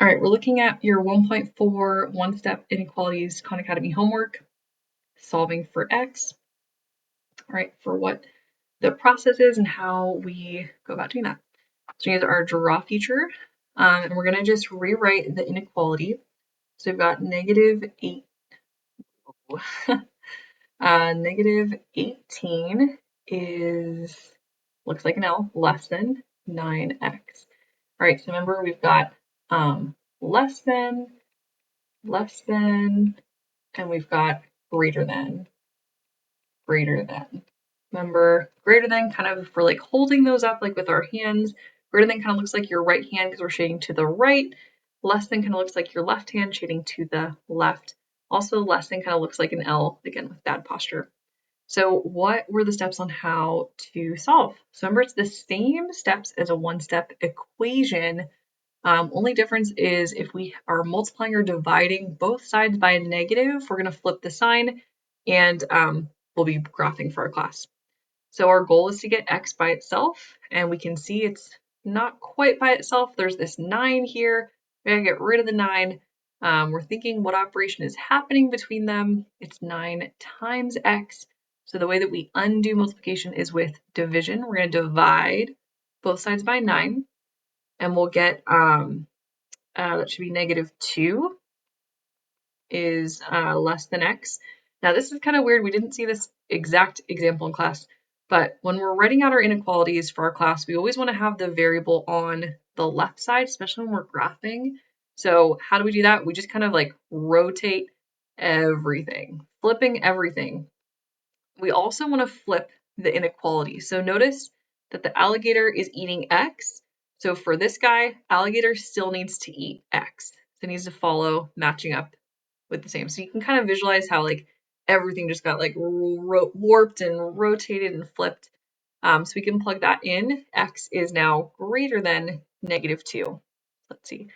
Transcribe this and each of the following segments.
All right, we're looking at your 1.4 one-step inequalities Khan Academy homework, solving for x. All right, for what the process is and how we go about doing that. So we use our draw feature, and we're going to just rewrite the inequality. So we've got negative 8, negative 18 is, looks like an L, less than 9x. All right, so remember we've got less than, and we've got greater than. Remember, greater than kind of, if we're like holding those up like with our hands, greater than kind of looks like your right hand because we're shading to the right. Less than kind of looks like your left hand shading to the left. Also, less than kind of looks like an L, again, with bad posture. So what were the steps on how to solve? So remember, it's the same steps as a one-step equation. Only difference is if we are multiplying or dividing both sides by a negative, we're going to flip the sign and we'll be graphing for our class. So our goal is to get x by itself, and we can see it's not quite by itself. There's this 9 here. We're going to get rid of the 9. We're thinking what operation is happening between them. It's 9 times x. So the way that we undo multiplication is with division. We're going to divide both sides by 9, and we'll get, that should be negative 2 is less than x. Now this is kind of weird. We didn't see this exact example in class, but when we're writing out our inequalities for our class, we always want to have the variable on the left side, especially when we're graphing. So how do we do that? We just kind of like rotate everything, flipping everything. We also want to flip the inequality. So notice that the alligator is eating x. So for this guy, alligator still needs to eat x. So it needs to follow matching up with the same. So you can kind of visualize how like everything just got like warped and rotated and flipped. So we can plug that in. X is now greater than negative 2. Let's see.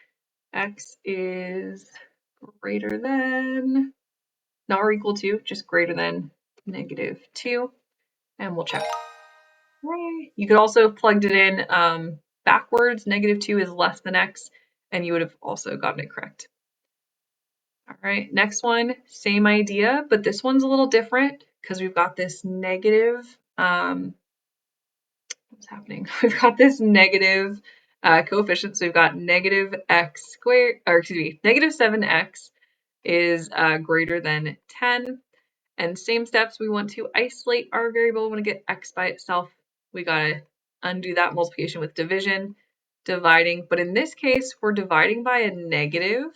X is greater than, not or equal to, just greater than negative 2. And we'll check. Right. You could also have plugged it in backwards. Negative 2 is less than x, and you would have also gotten it correct. All right, next one, same idea, but this one's a little different because we've got this negative, what's happening? We've got this negative coefficient, so we've got negative x squared, or excuse me, negative 7x is greater than 10. And same steps, we want to isolate our variable. We want to get x by itself. We got to undo that multiplication with division, dividing. But in this case, we're dividing by a negative.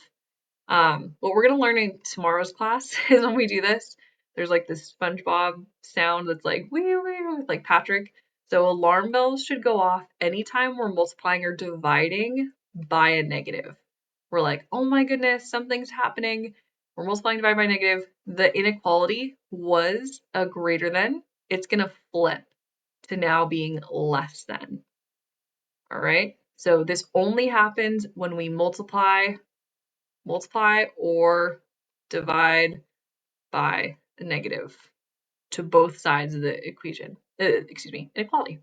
What we're going to learn in tomorrow's class is when we do this, there's like this SpongeBob sound that's like wee wee, like Patrick. So alarm bells should go off anytime we're multiplying or dividing by a negative. We're like, oh my goodness, something's happening. We're multiplying divided by negative. The inequality was a greater than. It's going to flip to now being less than. All right. So this only happens when we multiply or divide by a negative to both sides of the equation, inequality.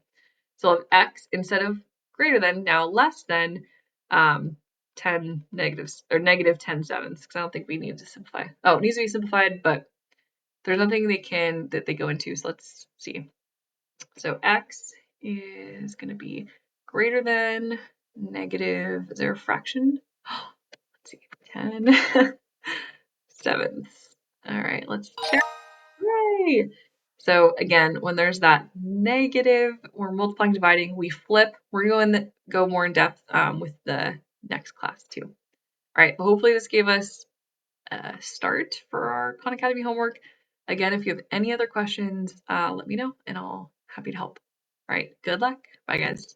So if x instead of greater than, now less than 10 negatives, or negative 10 sevenths, because I don't think we need to simplify. Oh, it needs to be simplified, but there's nothing that they go into, so let's see. So x is going to be greater than negative, is there a fraction? Let's see, 10 sevenths. All right, let's check. Yay! So again, when there's that negative, we're multiplying, dividing, we flip. We're going to go more in depth with the next class too. All right, but hopefully this gave us a start for our Khan Academy homework. Again, if you have any other questions, let me know and I'll happy to help. All right, good luck. Bye guys.